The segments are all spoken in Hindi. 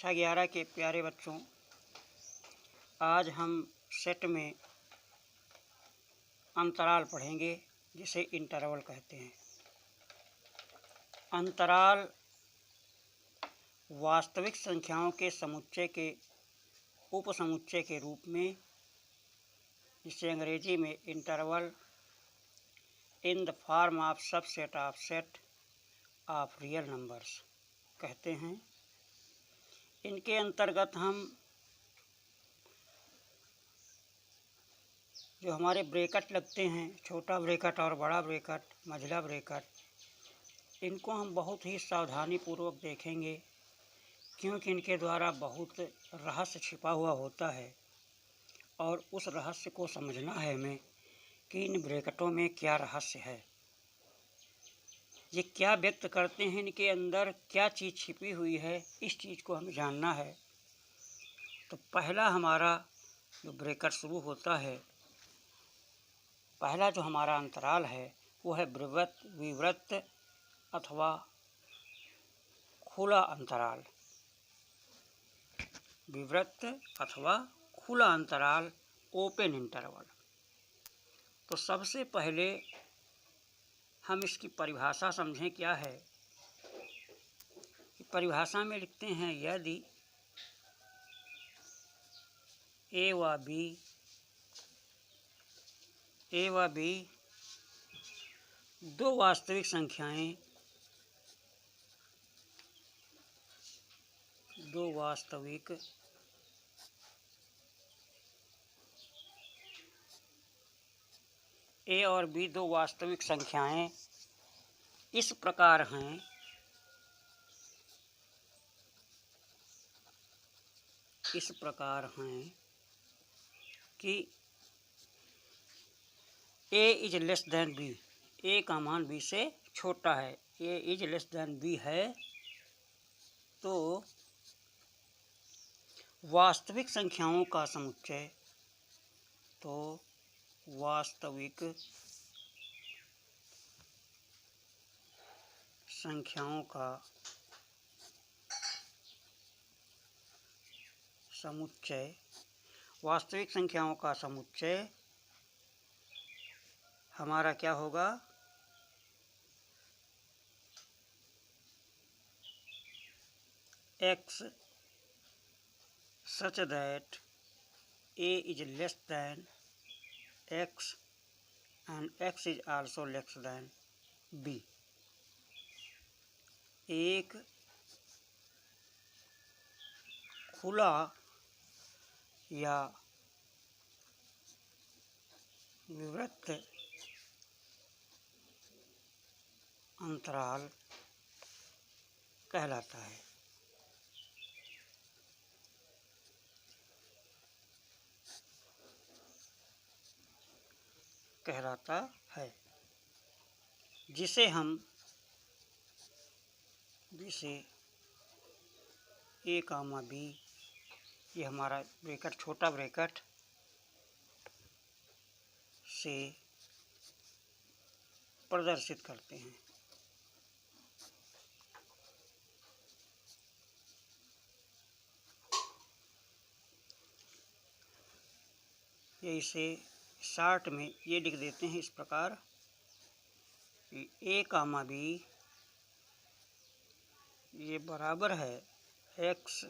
कक्षा 11 के प्यारे बच्चों, आज हम सेट में अंतराल पढ़ेंगे जिसे इंटरवल कहते हैं। अंतराल वास्तविक संख्याओं के समुच्चय के उपसमुच्चय के रूप में, जिसे अंग्रेजी में interval in the form of subset of set of real numbers कहते हैं। इनके अंतर्गत हम जो हमारे ब्रैकेट लगते हैं, छोटा ब्रैकेट और बड़ा ब्रैकेट, मझला ब्रैकेट, इनको हम बहुत ही सावधानी पूर्वक देखेंगे, क्योंकि इनके द्वारा बहुत रहस्य छिपा हुआ होता है और उस रहस्य को समझना है हमें कि इन ब्रैकेटों में क्या रहस्य है, ये क्या व्यक्त करते हैं, इनके अंदर क्या चीज़ छिपी हुई है, इस चीज़ को हमें जानना है। तो पहला हमारा जो ब्रैकेट शुरू होता है, पहला जो हमारा अंतराल है वो है विवृत अथवा खुला अंतराल। विवृत अथवा खुला अंतराल, ओपन इंटरवल। तो सबसे पहले हम इसकी परिभाषा समझें क्या है। परिभाषा में लिखते हैं, यदि ए व बी दो वास्तविक संख्याएं ए और बी दो वास्तविक संख्याएं इस प्रकार हैं कि ए इज लेस देन बी, ए का मान बी से छोटा है, ए इज लेस देन बी है, तो वास्तविक संख्याओं का समुच्चय, वास्तविक संख्याओं का समुच्चय हमारा क्या होगा, x such that a is less than x and x is also less than b। एक खुला या विवृत अंतराल कहलाता है। जिसे ए कामा बी, ये हमारा ब्रैकेट, छोटा ब्रैकेट से प्रदर्शित करते हैं। ये इसे शार्ट में ये लिख देते हैं इस प्रकार, ए कामा बी ये बराबर है X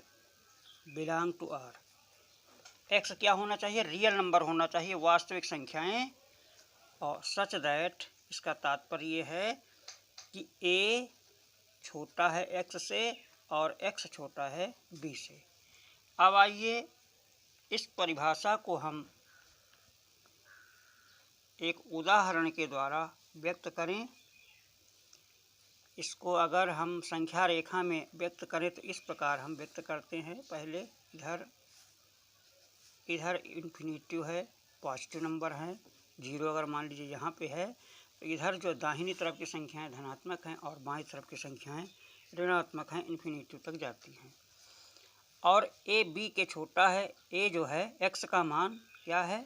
belong to R. X क्या होना चाहिए, रियल नंबर होना चाहिए, वास्तविक संख्याएं, और सच दैट इसका तात्पर्य ये है कि ए छोटा है एक्स से और एक्स छोटा है बी से। अब आइए इस परिभाषा को हम एक उदाहरण के द्वारा व्यक्त करें। इसको अगर हम संख्या रेखा में व्यक्त करें तो इस प्रकार हम व्यक्त करते हैं। पहले इधर इन्फिनिटिव है, पॉजिटिव नंबर है, जीरो अगर मान लीजिए यहाँ पे है, तो इधर जो दाहिनी तरफ की संख्याएं धनात्मक हैं और बाईं तरफ की संख्याएं ऋणात्मक हैं, इन्फिनिटिव तक जाती हैं। और ए बी के छोटा है, ए जो है एक्स का मान क्या है,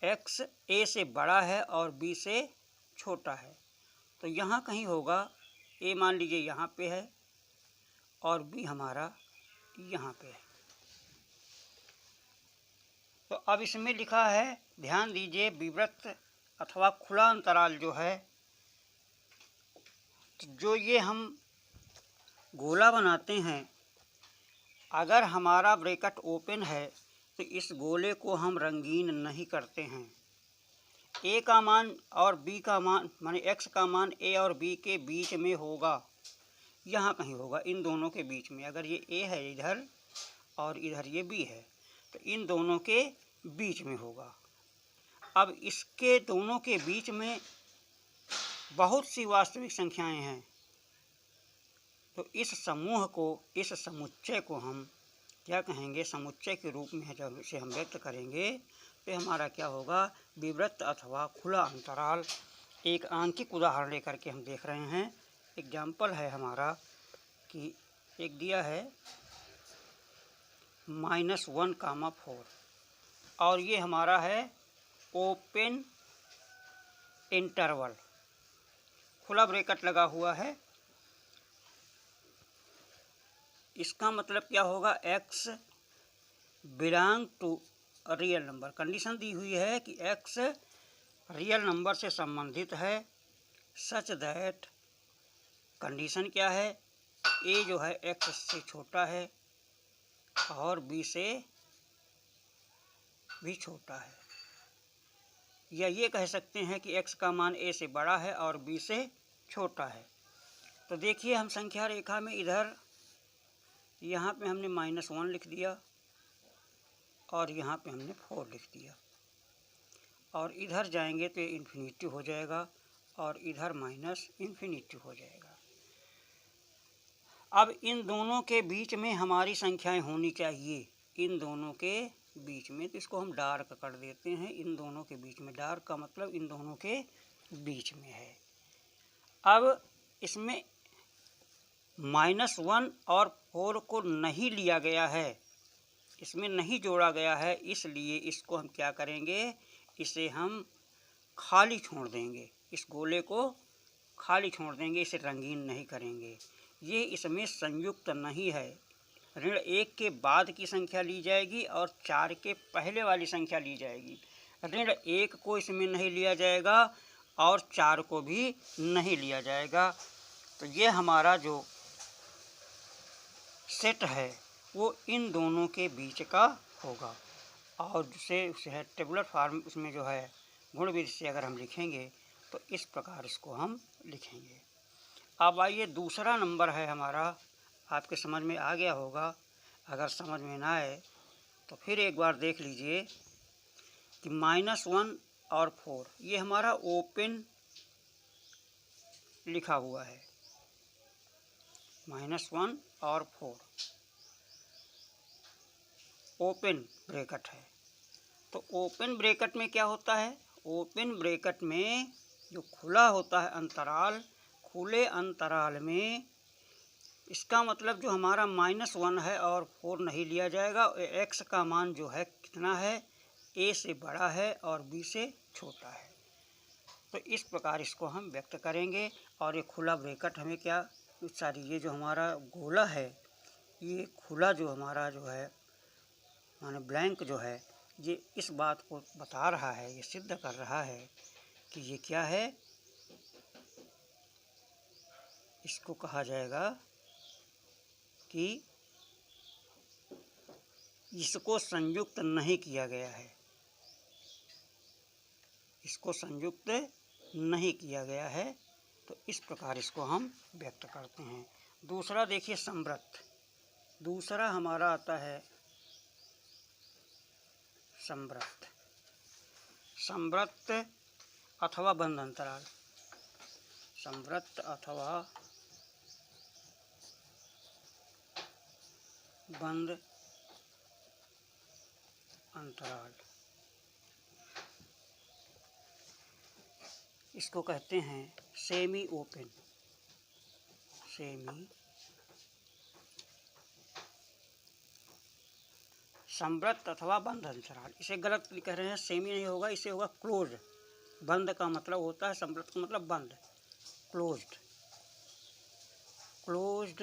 एक्स ए से बड़ा है और बी से छोटा है, तो यहाँ कहीं होगा। ए मान लीजिए यहाँ पे है और बी हमारा यहाँ पे। तो अब इसमें लिखा है, ध्यान दीजिए, विवृत अथवा खुला अंतराल जो है, जो ये हम गोला बनाते हैं, अगर हमारा ब्रैकेट ओपन है तो इस गोले को हम रंगीन नहीं करते हैं। ए का मान और बी का मान, माने एक्स का मान ए और बी के बीच में होगा, यहाँ कहीं होगा, इन दोनों के बीच में। अगर ये ए है इधर और इधर ये बी है तो इन दोनों के बीच में होगा। अब इसके दोनों के बीच में बहुत सी वास्तविक संख्याएं हैं, तो इस समूह को, इस समुच्चय को हम क्या कहेंगे, समुच्चय के रूप में जब इसे हम व्यक्त करेंगे तो हमारा क्या होगा, विवृत अथवा खुला अंतराल। एक आंकिक उदाहरण लेकर के हम देख रहे हैं। एग्जाम्पल है हमारा कि एक दिया है -1, 4 और ये हमारा है ओपन इंटरवल, खुला ब्रैकेट लगा हुआ है। इसका मतलब क्या होगा, x belong to real number. Condition दी हुई है कि x रियल नंबर से संबंधित है, सच दैट, कंडीशन क्या है, a जो है x से छोटा है और b से भी छोटा है, या ये कह सकते हैं कि x का मान a से बड़ा है और b से छोटा है। तो देखिए, हम संख्या रेखा में इधर यहाँ पे हमने -1 लिख दिया और यहाँ पे हमने 4 लिख दिया, और इधर जाएंगे तो इन्फिनिटी हो जाएगा और इधर -इन्फिनिटी हो जाएगा। अब इन दोनों के बीच में हमारी संख्याएं होनी चाहिए, इन दोनों के बीच में, तो इसको हम डार्क कर देते हैं। इन दोनों के बीच में, डार्क का मतलब इन दोनों के बीच में है। अब इसमें -1 और 4 को नहीं लिया गया है, इसमें नहीं जोड़ा गया है, इसलिए इसको हम क्या करेंगे, इसे हम खाली छोड़ देंगे, इस गोले को खाली छोड़ देंगे, इसे रंगीन नहीं करेंगे। ये इसमें संयुक्त नहीं है। ऋण 1 के बाद की संख्या ली जाएगी और 4 के पहले वाली संख्या ली जाएगी। ऋण 1 को इसमें नहीं लिया जाएगा और 4 को भी नहीं लिया जाएगा। तो ये हमारा जो सेट है वो इन दोनों के बीच का होगा, और उसे है टेबुलर फॉर्म, उसमें जो है गुण विधि से अगर हम लिखेंगे तो इस प्रकार इसको हम लिखेंगे। अब आइए, दूसरा नंबर है हमारा, आपके समझ में आ गया होगा। अगर समझ में ना आए तो फिर एक बार देख लीजिए कि -1 और 4 ये हमारा ओपन लिखा हुआ है, -1 और 4 ओपन ब्रैकेट है। तो ओपन ब्रैकेट में क्या होता है, ओपन ब्रैकेट में जो खुला होता है अंतराल, खुले अंतराल में इसका मतलब जो हमारा -1 है और 4 नहीं लिया जाएगा। x का मान जो है कितना है, a से बड़ा है और b से छोटा है। तो इस प्रकार इसको हम व्यक्त करेंगे। और ये खुला ब्रैकेट हमें क्या, सारी ये जो हमारा गोला है, ये खुला जो हमारा जो है माने ब्लैंक जो है, ये इस बात को बता रहा है, ये सिद्ध कर रहा है कि ये क्या है, इसको कहा जाएगा कि इसको संयुक्त नहीं किया गया है, इसको संयुक्त नहीं किया गया है। तो इस प्रकार इसको हम व्यक्त करते हैं। दूसरा देखिए, समव्रत। दूसरा हमारा आता है समव्रत, समव्रत अथवा बंद अंतराल, समव्रत अथवा बंद अंतराल, इसको कहते हैं सेमी ओपन, सेमी समव्रत अथवा बंद अंतराल। इसे गलत कह रहे हैं, सेमी नहीं होगा, इसे होगा क्लोज। बंद का मतलब होता है, समव्रत का मतलब बंद, क्लोज्ड, क्लोज्ड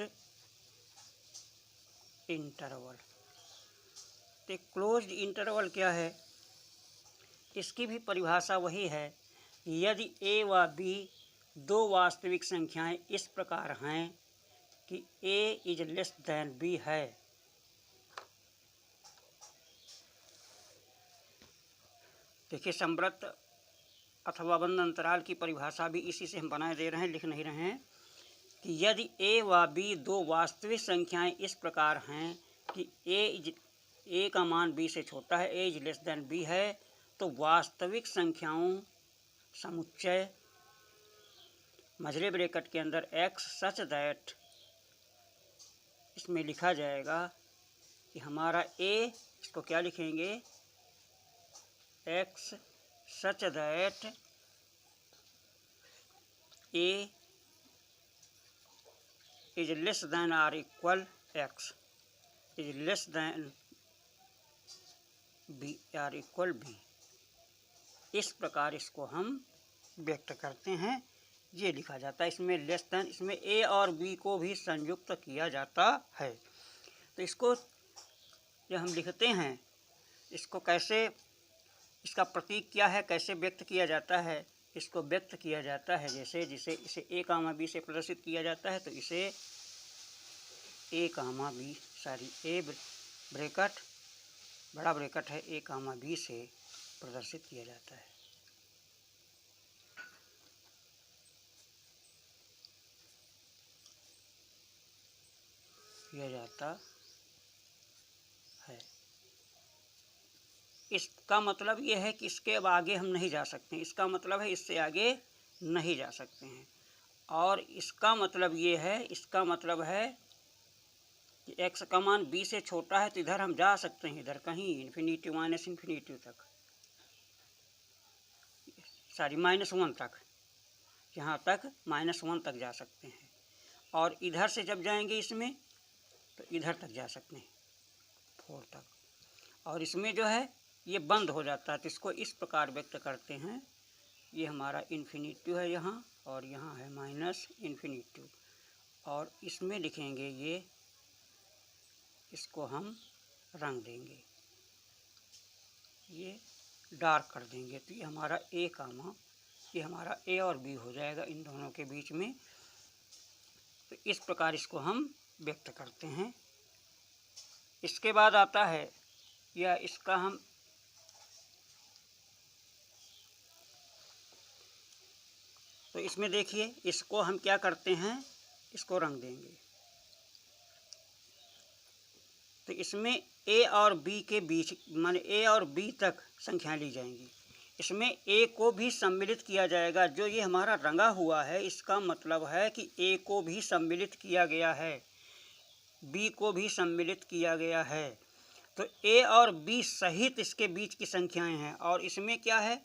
इंटरवल। तो क्लोज्ड इंटरवल क्या है? इसकी भी परिभाषा वही है, यदि ए व बी दो वास्तविक संख्याएं इस प्रकार हैं कि ए इज लेस दैन बी है, देखिए संवृत्त अथवा बंद अंतराल की परिभाषा भी इसी से हम बनाए दे रहे हैं, लिख नहीं रहे हैं, कि यदि ए व बी दो वास्तविक संख्याएं इस प्रकार हैं कि ए का मान बी से छोटा है, ए इज लेस दैन बी है, तो वास्तविक संख्याओं समुच्चय मझले ब्रैकेट के अंदर एक्स सच दैट, इसमें लिखा जाएगा कि हमारा ए, इसको क्या लिखेंगे, X such that A is less than or equal X is less than B or equal B. इस प्रकार इसको हम व्यक्त करते हैं, ये लिखा जाता है। इसमें लेस दैन, इसमें ए और बी को भी संयुक्त किया जाता है। तो इसको जब हम लिखते हैं, इसको कैसे, इसका प्रतीक क्या है, कैसे व्यक्त किया जाता है? इसको व्यक्त किया जाता है जैसे, जिसे इसे ए कामा बी से प्रदर्शित किया जाता है, तो इसे ए कामा बी, ए ब्रैकेट बड़ा ब्रैकेट है, ए कामा बी से प्रदर्शित किया जाता है। किया जाता है। इसका मतलब ये है कि इसके अब आगे हम नहीं जा सकते, इसका मतलब है इससे आगे नहीं जा सकते हैं। और इसका मतलब ये है, इसका मतलब है कि एक्स का मान बी से छोटा है, तो इधर हम जा सकते हैं, इधर कहीं इन्फिनिटी माइनस इन्फिनिटी तक, -1 तक, यहाँ तक -1 तक जा सकते हैं। और इधर से जब जाएंगे इसमें, तो इधर तक जा सकते हैं, 4 तक। और इसमें जो है ये बंद हो जाता है, तो इसको इस प्रकार व्यक्त करते हैं, ये हमारा इन्फिनिटी है यहाँ, और यहाँ है -इन्फिनिटी। और इसमें लिखेंगे ये, इसको हम रंग देंगे, ये डार्क कर देंगे, तो ये हमारा ए कामा, ये हमारा ए और बी हो जाएगा इन दोनों के बीच में। तो इस प्रकार इसको हम व्यक्त करते हैं। इसके बाद आता है, या इसका हम तो इसमें देखिए, इसको हम क्या करते हैं, इसको रंग देंगे। तो इसमें ए और बी के बीच, माने ए और बी तक संख्याएं ली जाएंगी। इसमें ए को भी सम्मिलित किया जाएगा, जो ये हमारा रंगा हुआ है, इसका मतलब है कि ए को भी सम्मिलित किया गया है, बी को भी सम्मिलित किया गया है। तो ए और बी सहित इसके बीच की संख्याएं हैं। और इसमें क्या है,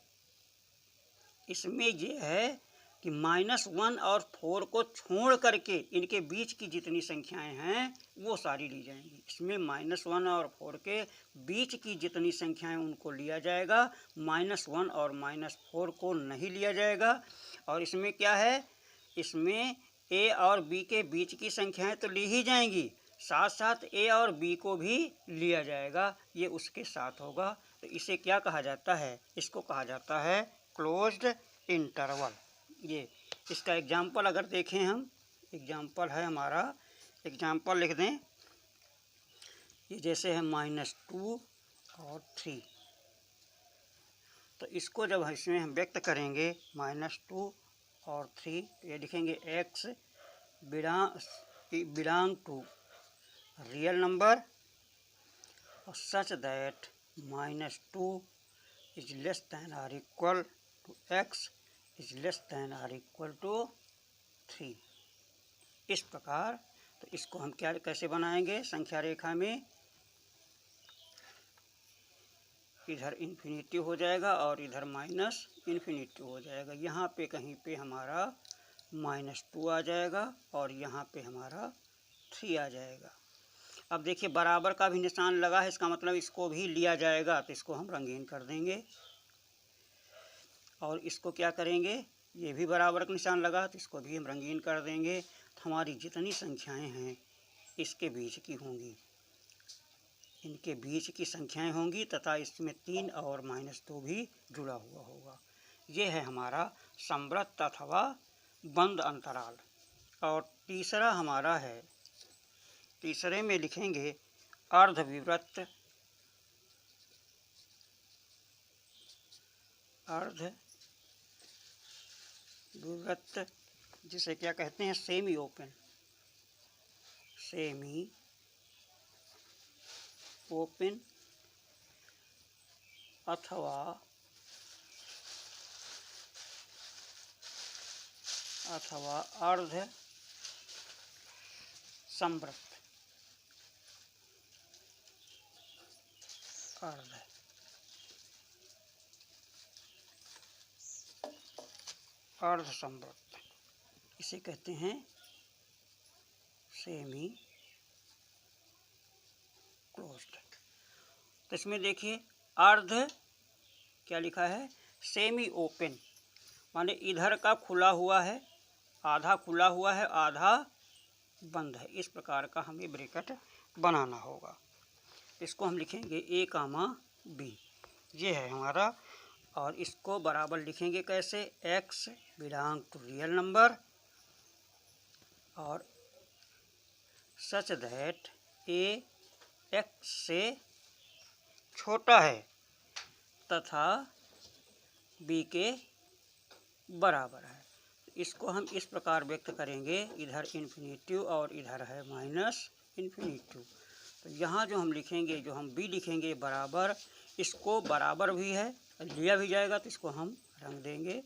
इसमें ये है कि -1 और 4 को छोड़ करके इनके बीच की जितनी संख्याएं हैं वो सारी ली जाएंगी। इसमें -1 और 4 के बीच की जितनी संख्याएं उनको लिया जाएगा, -1 और -4 को नहीं लिया जाएगा। और इसमें क्या है, इसमें ए और बी के बीच की संख्याएं तो ली ही जाएंगी, साथ साथ ए और बी को भी लिया जाएगा, ये उसके साथ होगा। तो इसे क्या कहा जाता है, इसको कहा जाता है क्लोज्ड इंटरवल। ये इसका एग्जाम्पल अगर देखें हम, एग्जाम्पल है हमारा, एग्जाम्पल लिख दें, ये जैसे है -2 और 3। तो इसको जब इसमें हम व्यक्त करेंगे -2 और 3, तो ये लिखेंगे x belong to real number और such that -2 is less than or equal to x is less than or equal to 3। इस प्रकार, तो इसको हम क्या कैसे बनाएंगे, संख्या रेखा में इधर इन्फिनिटी हो जाएगा और इधर -इन्फिनिटी हो जाएगा। यहाँ पे कहीं पे हमारा -2 आ जाएगा और यहाँ पे हमारा 3 आ जाएगा। अब देखिए बराबर का भी निशान लगा है, इसका मतलब इसको भी लिया जाएगा, तो इसको हम रंगीन कर देंगे। और इसको क्या करेंगे, ये भी बराबर का निशान लगा, तो इसको भी हम रंगीन कर देंगे। तो हमारी जितनी संख्याएं हैं इसके बीच की होंगी। इनके बीच की संख्याएं होंगी तथा इसमें 3 और -2 भी जुड़ा हुआ होगा। ये है हमारा संवृत्त अथवा बंद अंतराल। और तीसरा हमारा है, तीसरे में लिखेंगे अर्धविवृत्त, अर्धविवृत्त जिसे क्या कहते हैं, सेमी ओपन, सेमी ओपन अथवा अर्ध संवृत्त, अर्ध संवृत्त इसे कहते हैं सेमी क्लोज्ड। तो इसमें देखिए अर्ध क्या लिखा है, सेमी ओपन, माने इधर का खुला हुआ है, आधा खुला हुआ है, आधा बंद है। इस प्रकार का हमें ब्रैकेट बनाना होगा। इसको हम लिखेंगे A, B, ये है हमारा। और इसको बराबर लिखेंगे कैसे, x belong to real number और सच दैट A x से छोटा है तथा B के बराबर है। इसको हम इस प्रकार व्यक्त करेंगे, इधर इन्फिनिटिव और इधर है माइनस इन्फिनिटिव। तो यहाँ जो हम लिखेंगे, जो हम B लिखेंगे बराबर, इसको बराबर भी है, लिया भी जाएगा तो इसको हम रंग देंगे।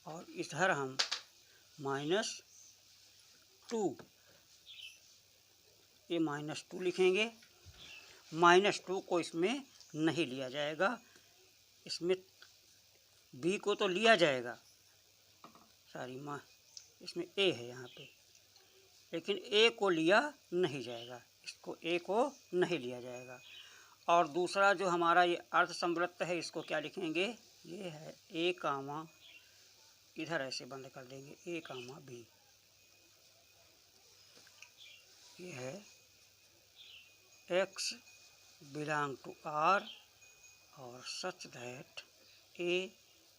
और इधर हम -2, ये -2 लिखेंगे। -2 को इसमें नहीं लिया जाएगा, इसमें B को तो लिया जाएगा, इसमें A है यहाँ पे, लेकिन A को लिया नहीं जाएगा, इसको A को नहीं लिया जाएगा। और दूसरा जो हमारा ये अर्ध संवृत्त है, इसको क्या लिखेंगे, ये है A, इधर ऐसे बंद कर देंगे A, B, ये है x बिलोंग टू R और सच दैट A,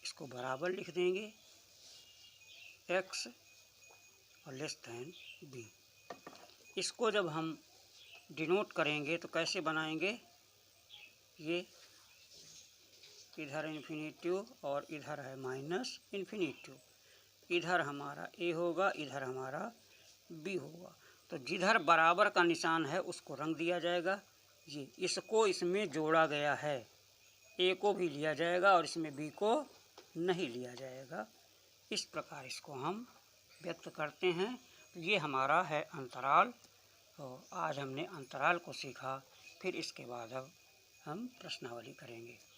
इसको बराबर लिख देंगे x और लेस दैन B। इसको जब हम डिनोट करेंगे तो कैसे बनाएंगे, ये इधर इन्फिनिटिव और इधर है माइनस इन्फिनिटिव, इधर हमारा A होगा, इधर हमारा B होगा। तो जिधर बराबर का निशान है उसको रंग दिया जाएगा। ये इसको इसमें जोड़ा गया है, A को भी लिया जाएगा और इसमें B को नहीं लिया जाएगा। इस प्रकार इसको हम व्यक्त करते हैं। तो ये हमारा है अंतराल। तो आज हमने अंतराल को सीखा, फिर इसके बाद अब हम प्रश्नावली करेंगे।